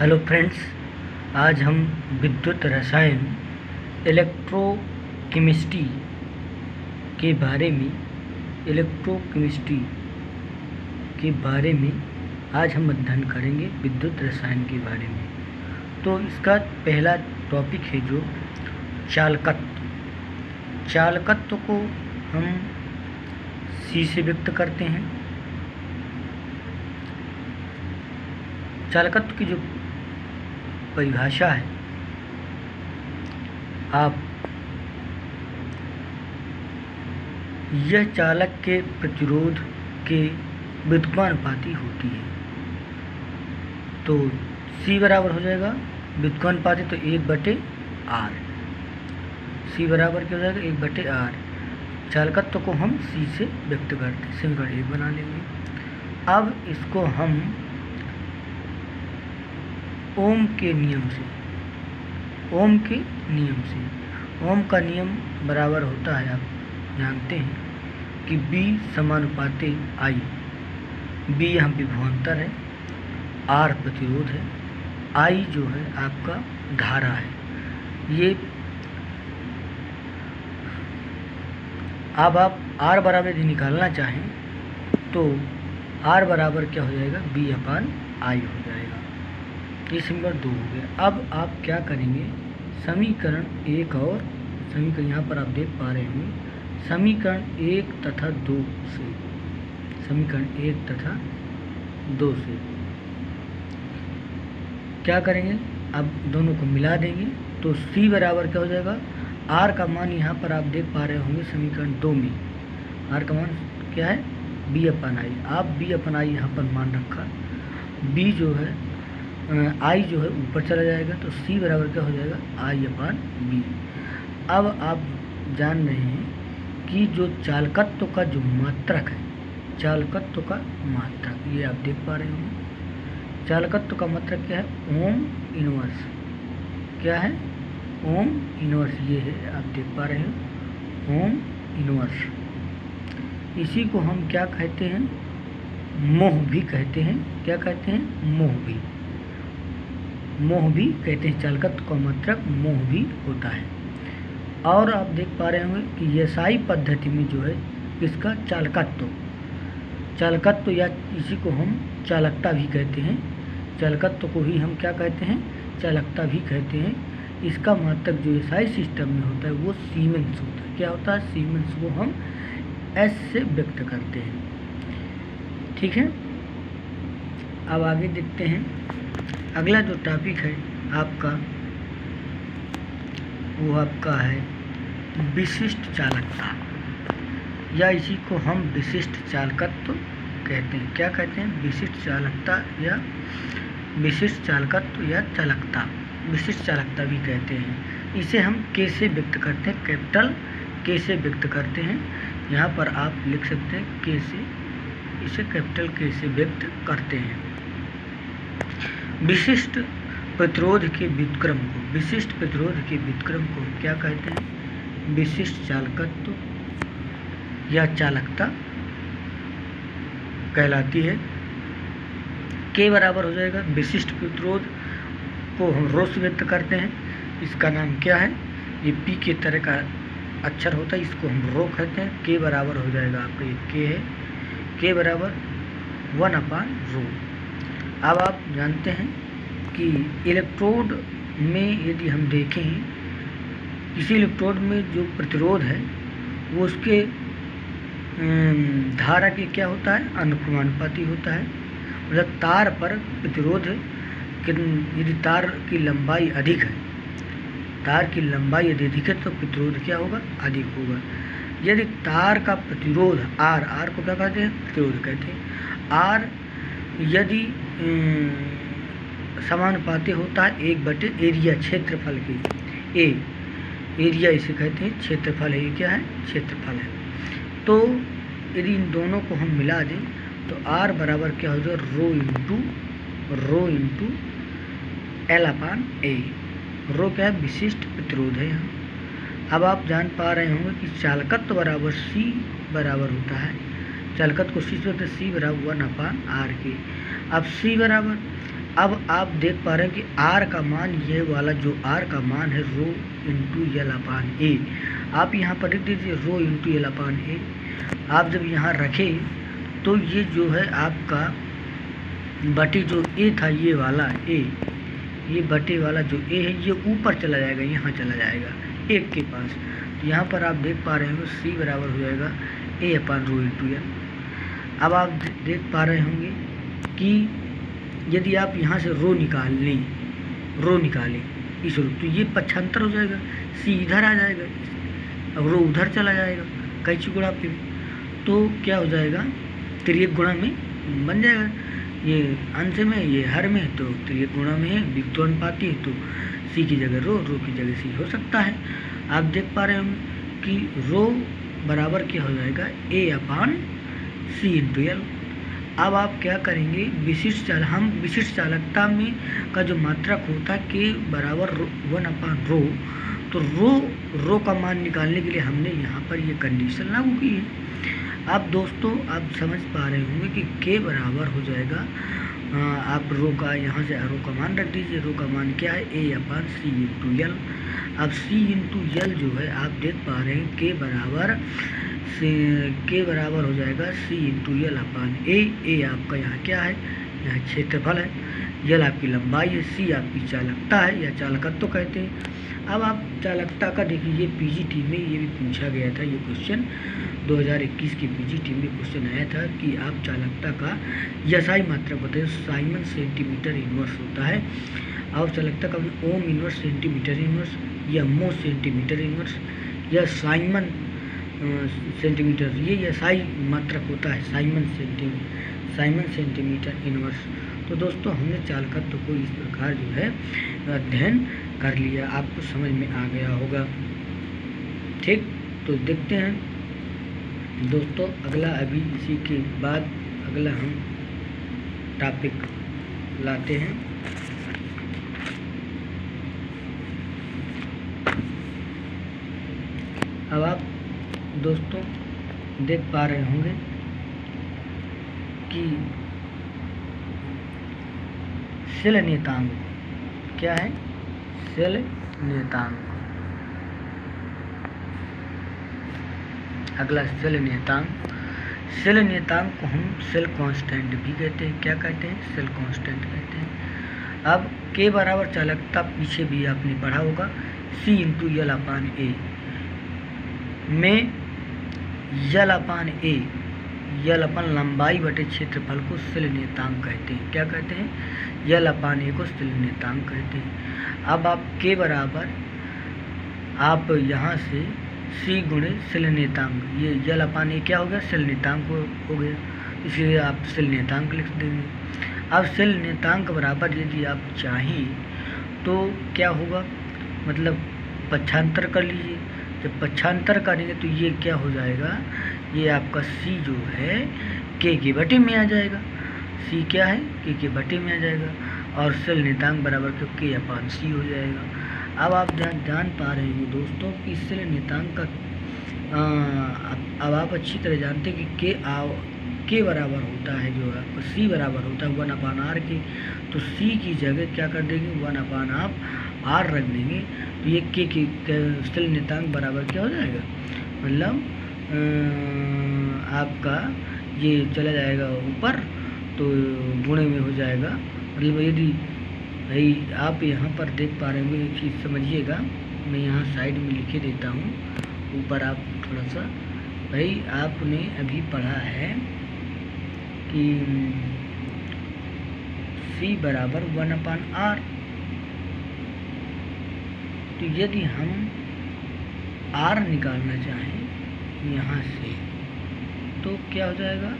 Hello friends, आज हम विद्युत रसायन इलेक्ट्रोकेमिस्ट्री के बारे में आज हम अध्ययन करेंगे विद्युत रसायन के बारे में। तो इसका पहला टॉपिक है जो चालकत्व को हम C से व्यक्त करते हैं। चालकत्व की जो परिभाषा है, यह चालक के प्रतिरोध के व्युत्क्रमानुपाती होती है। तो C बराबर हो जाएगा व्युत्क्रमानुपाती, तो 1/R। C बराबर क्या हो जाएगा 1/R। चालकत्व को हम C से व्यक्त करते हैं, समीकरण 1 बना लेंगे। अब इसको हम ओम के नियम से ओम का नियम बराबर होता है, आप जानते हैं कि B समानुपाते I। B यहाँ विभवांतर है, R प्रतिरोध है, I जो है आपका धारा है। ये अब आप R बराबर यदि निकालना चाहें तो R बराबर क्या हो जाएगा B/I हो जाएगा। ये समीकरण 2 हो गया। अब आप क्या करेंगे, समीकरण 1 और समीकरण यहाँ पर आप देख पा रहे होंगे, समीकरण 1 तथा 2 से क्या करेंगे, अब दोनों को मिला देंगे तो C बराबर क्या हो जाएगा, R का मान यहाँ पर आप देख पा रहे होंगे समीकरण 2 में R का मान क्या है B/I। आप B/I यहाँ पर मान रखा, B जो है I जो है ऊपर चला जाएगा, तो C बराबर क्या हो जाएगा I/B। अब आप जान रहे हैं कि जो चालकत्व का जो मात्रक है, ये आप देख पा रहे होंगे। चालकत्व का मात्रक क्या है, ओम इनवर्स। क्या है, ओम इनवर्स। ये है, आप देख पा रहे हैं, ओम इनवर्स। इसी को हम क्या कहते हैं, मोह भी कहते हैं। क्या कहते हैं, मोह भी कहते हैं। चालकत्व का मात्रक मोह भी होता है। और आप देख पा रहे होंगे कि SI पद्धति में जो है इसका चालकत्व या इसी को हम चालकता भी कहते हैं। चालकत्व को ही हम क्या कहते हैं, चालकता भी कहते हैं। इसका मात्रक जो SI सिस्टम में होता है वो सीमेंस होता है। क्या होता है, सीमेंस को हम S से व्यक्त करते हैं। ठीक है, अब आगे देखते हैं। अगला जो टॉपिक है आपका, वो आपका है विशिष्ट चालकता, या इसी को हम विशिष्ट चालकत्व कहते हैं। क्या कहते हैं, विशिष्ट चालकत्व या चालकता, विशिष्ट चालकता भी कहते हैं। इसे हम K से व्यक्त करते हैं, कैपिटल K से व्यक्त करते हैं। यहाँ पर आप लिख सकते हैं K से, इसे कैपिटल K से व्यक्त करते हैं। विशिष्ट प्रतिरोध के व्युत्क्रम को क्या कहते हैं, विशिष्ट चालकत्व या चालकता कहलाती है। K बराबर हो जाएगा, विशिष्ट प्रतिरोध को हम रो से व्यक्त करते हैं। इसका नाम क्या है, ये P के तरह का अक्षर होता है, इसको हम रो कहते हैं। K बराबर हो जाएगा आपका, ये K है, K बराबर 1/ρ। अब आप जानते हैं कि इलेक्ट्रोड में यदि हम देखें, किसी इलेक्ट्रोड में जो प्रतिरोध है वो उसके धारा के क्या होता है, अनुक्रमानुपाती होता है। मतलब तार पर प्रतिरोध यदि तार की लंबाई अधिक है, तो प्रतिरोध क्या होगा, अधिक होगा। यदि तार का प्रतिरोध R को क्या कहते हैं, प्रतिरोध कहते हैं। R यदि समानुपाती होता है 1/एरिया, क्षेत्रफल के। एरिया इसे कहते हैं, क्षेत्रफल है। ये क्या है, क्षेत्रफल है। तो यदि इन दोनों को हम मिला दें तो R बराबर क्या हो जाएगा, रो इंटू L/A। रो क्या है, विशिष्ट प्रतिरोध है यहाँ। अब आप जान पा रहे होंगे कि चालकत्व बराबर C बराबर होता है, चालकत्व को C बराबर 1/R के। अब C बराबर अब आप देख पा रहे हैं कि आर का मान, ये वाला जो आर का मान है रो इंटू एल अपान ए, आप यहाँ पर लिख दीजिए रो इंटू एल अपान ए। आप जब यहाँ रखें तो ये जो है आपका बटे जो ए था, ये वाला ए, ये बटे वाला जो ए है ये ऊपर चला जाएगा, यहाँ चला जाएगा एक के पास। तो यहाँ पर आप देख पा रहे होंगे सी बराबर हो जाएगा ए अपान रो इंटू एल। अब आप देख पा रहे होंगे कि यदि आप यहाँ से रो निकालें इस रो, तो ये पक्षांतर हो जाएगा, सी इधर आ जाएगा, अब रो उधर चला जाएगा कैंची गुणा पे, तो क्या हो जाएगा तिर्यक गुणा में बन जाएगा। ये अंश में, ये हर में, तो तिर्यक गुणा में है, विकर्ण अनुपाती है, तो सी की जगह रो की जगह सी हो सकता है। आप देख पा रहे होंगे कि रो बराबर क्या हो जाएगा ए अपान सी इंटू एल। अब आप क्या करेंगे, हम विशिष्ट चालकता में का जो मात्रक होता है के बराबर 1 अपान रो, तो रो का मान निकालने के लिए हमने यहाँ पर ये कंडीशन लागू की है। आप दोस्तों आप समझ पा रहे होंगे कि के बराबर हो जाएगा, आप रो का यहाँ से रो का मान रख दीजिए, रो का मान क्या है ए अपान सी इंटू एल। अब सी इंटू एल जो है आप देख पा रहे हैं के बराबर हो जाएगा सी इंटू एल अपान ए आपका यहाँ क्या है, यहाँ क्षेत्रफल है, एल आपकी लंबाई है, सी आपकी चालकता है या चालकत्व कहते हैं। अब आप चालकता का देखिए, ये पीजीटी में ये भी पूछा गया था, ये क्वेश्चन 2021 की पीजीटी में क्वेश्चन आया था कि आप चालकता का यसाई मात्रक बताइए। साइमन सेंटीमीटर इनवर्स होता है, और चालकता का ओम इनवर्स सेंटीमीटर इनवर्स या मो सेंटीमीटर इनवर्स या साइमन सेंटीमीटर, ये एसआई मात्रक होता है, साइमन सेंटीमीटर इनवर्स। तो दोस्तों हमने चालकत्व को इस प्रकार जो है अध्ययन कर लिया, आपको समझ में आ गया होगा। ठीक, तो देखते हैं दोस्तों अगला, अभी इसी के बाद अगला हम टॉपिक लाते हैं। अब आप दोस्तों देख पा रहे होंगे कि शेल नियतांक क्या है, शेल नियतांक। अगला शेल नियतांक को हम सेल कांस्टेंट भी कहते हैं। क्या कहते हैं, सेल कांस्टेंट कहते हैं। अब के बराबर चालकता पीछे भी आपने पढ़ा होगा, सी इंटू एल अपान ए में यल अपान ए, यल अपन लंबाई बटे क्षेत्रफल को शेल नियतांक कहते हैं। क्या कहते हैं, यल अपान ए को शेल नियतांक कहते हैं। अब आप के बराबर आप यहाँ से सी गुणे शेल नियतांक, ये यल अपान ए क्या हो गया, शेल नियतांक हो गया, इसलिए आप शेल नियतांक लिख देंगे। अब शेल नियतांक बराबर यदि आप चाहें तो क्या होगा, मतलब पक्षांतर कर लीजिए। जब पक्षांतर करेंगे तो ये क्या हो जाएगा, ये आपका सी जो है के बटे में आ जाएगा। सी क्या है, के बटे में आ जाएगा, और शेल नियतांक बराबर तो के अपान सी हो जाएगा। अब आप जान पा रहे हैं दोस्तों कि शेल नियतांक का अब आप अच्छी तरह जानते हैं कि के बराबर होता है, जो आपका सी बराबर होता है 1 अपान आर के। तो सी की जगह क्या कर देंगे, 1 अपान आप आर रख देंगे, तो ये के शेल नियतांक बराबर क्या हो जाएगा, मतलब आपका ये चला जाएगा ऊपर, तो गुणे में हो जाएगा। मतलब यदि भाई आप यहाँ पर देख पा रहे होंगे, एक चीज़ समझिएगा, मैं यहाँ साइड में लिखे देता हूँ, ऊपर आप थोड़ा सा, भाई आपने अभी पढ़ा है कि सी बराबर 1 अपान आर। तो यदि हम आर निकालना चाहें यहाँ से तो क्या हो जाएगा,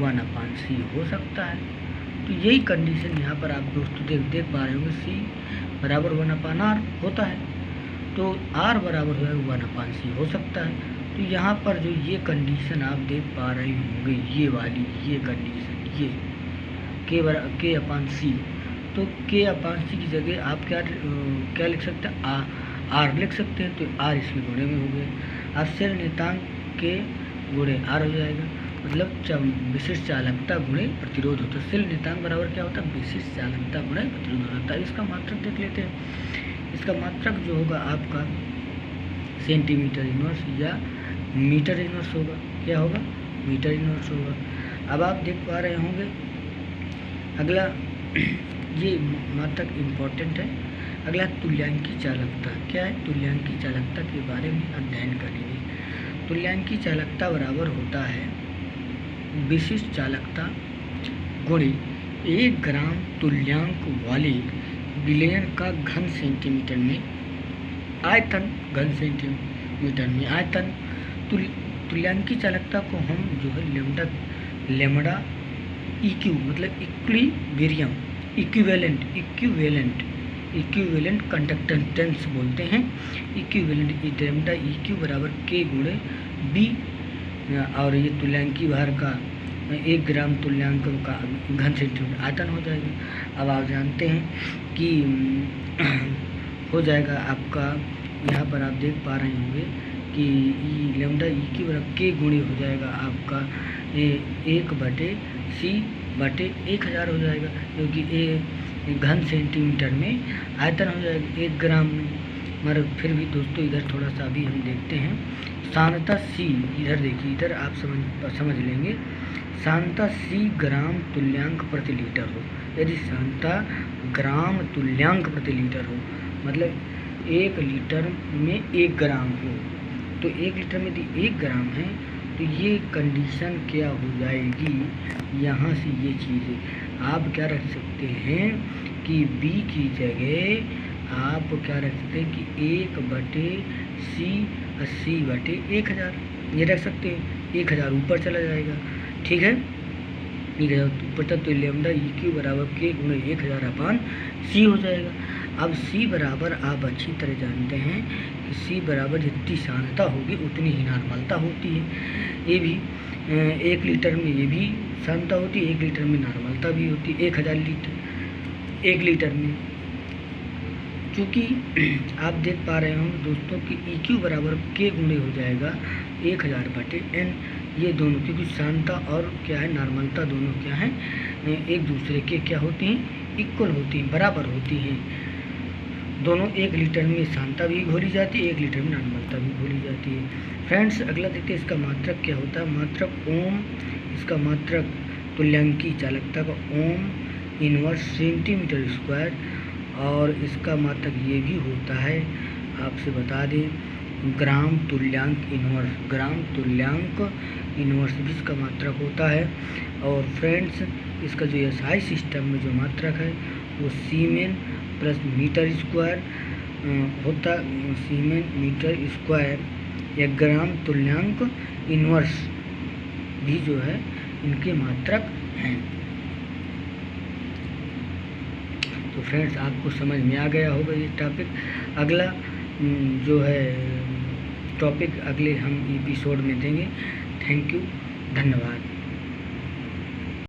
1 अपान सी हो सकता है। तो यही कंडीशन यहाँ पर आप दोस्तों देख पा रहे होंगे, सी बराबर 1 अपान आर होता है, तो आर बराबर हो जाएगा 1 अपान सी हो सकता है। तो यहाँ पर जो ये कंडीशन आप देख पा रहे होंगे, ये वाली ये कंडीशन, ये के अपान सी, तो के अपान सी की जगह आप क्या लिख सकते हैं, आर लिख सकते हैं। तो आर इसके गुणे में हो गया, अब शेल नियतांक के गुणे आर हो जाएगा। मतलब विशिष्ट चालकता गुणे प्रतिरोध होता है। शिल नियतांक बराबर क्या होता है? विशिष्ट चालकता गुणे प्रतिरोध होता है। इसका मात्रक देख लेते हैं। इसका मात्रक जो होगा आपका सेंटीमीटर इनवर्स या मीटर इनवर्स होगा। क्या होगा? मीटर इनवर्स होगा। अब आप देख पा रहे होंगे अगला ये मात्रक इम्पोर्टेंट है। अगला तुल्यांकी चालकता। क्या है? तुल्यांकी चालकता के बारे में अध्ययन करेंगे। तुल्यांकी चालकता बराबर होता है विशिष्ट चालकता गुणे 1 ग्राम तुल्यांक वाले विलयन का घन सेंटीमीटर में आयतन, घन सेंटीमीटर में आयतन। तुल्यांकी चालकता को हम जो है लेमडा इक्यू मतलब इक्विलिब्रियम इक्विवेलेंट कंडक्टेंस बोलते हैं। इक्विवेलेंट लेमडा इक्यू बराबर के गुणे बी, और ये तुल्यांकी भार का 1 ग्राम तुल्यांक का घन सेंटीमीटर आयतन हो जाएगा। अब आप जानते हैं कि हो जाएगा आपका, यहाँ पर आप देख पा रहे होंगे कि लेमडा ई की बराबर के गुणे हो जाएगा आपका 1/C/1000 हो जाएगा, क्योंकि घन सेंटीमीटर में आयतन हो जाएगा 1 ग्राम में। मगर फिर भी दोस्तों इधर थोड़ा सा अभी हम देखते हैं। सान्द्रता C, इधर देखिए, इधर आप समझ लेंगे। सान्द्रता C ग्राम तुल्यांक प्रति लीटर हो। यदि सान्द्रता ग्राम तुल्यांक प्रति लीटर हो मतलब 1 लीटर में 1 ग्राम हो, तो 1 लीटर में यदि 1 ग्राम है तो ये कंडीशन क्या हो जाएगी, यहाँ से ये चीज़ें आप क्या रख सकते हैं कि B की जगह आप क्या रख सकते हैं कि 1/C 80/1000 ये रख सकते हैं। 1000 ऊपर चला जाएगा, ठीक है। 1000 ऊपर तक तो लेमडा EQ बराबर के गुणे 1000/C हो जाएगा। अब C बराबर आप अच्छी तरह जानते हैं कि C बराबर जितनी सांद्रता होगी उतनी ही नॉर्मलता होती है। ये भी 1 लीटर में ये भी सांद्रता होती है, 1 लीटर में नॉर्मलता भी होती है। 1000 लीटर 1 लीटर में, चूँकि आप देख पा रहे होंगे दोस्तों कि EQ बराबर के गुणे हो जाएगा 1000/N। ये दोनों क्योंकि सांद्रता और क्या है नॉर्मलता दोनों क्या है एक दूसरे के क्या होती हैं, इक्वल होती हैं, बराबर होती हैं। दोनों 1 लीटर में सांद्रता भी घोली जाती है, 1 लीटर में नॉर्मलता भी घोली जाती है। फ्रेंड्स अगला देखते हैं इसका मात्रक क्या होता है। मात्रक ओम, इसका मात्रक तुल्यांकी चालकता का ओम इनवर्स सेंटीमीटर स्क्वायर, और इसका मात्रक ये भी होता है आपसे बता दें ग्राम तुल्यांक इनवर्स, ग्राम तुल्यांक इनवर्स भी इसका मात्रक होता है। और फ्रेंड्स इसका जो SI सिस्टम में जो मात्रक है वो सीमेन प्लस मीटर स्क्वायर होता, सीमेन मीटर स्क्वायर या ग्राम तुल्यांक इनवर्स भी जो है इनके मात्रक हैं। तो फ्रेंड्स आपको समझ में आ गया होगा ये टॉपिक। अगला जो है टॉपिक अगले हम एपिसोड में देंगे। थैंक यू, धन्यवाद।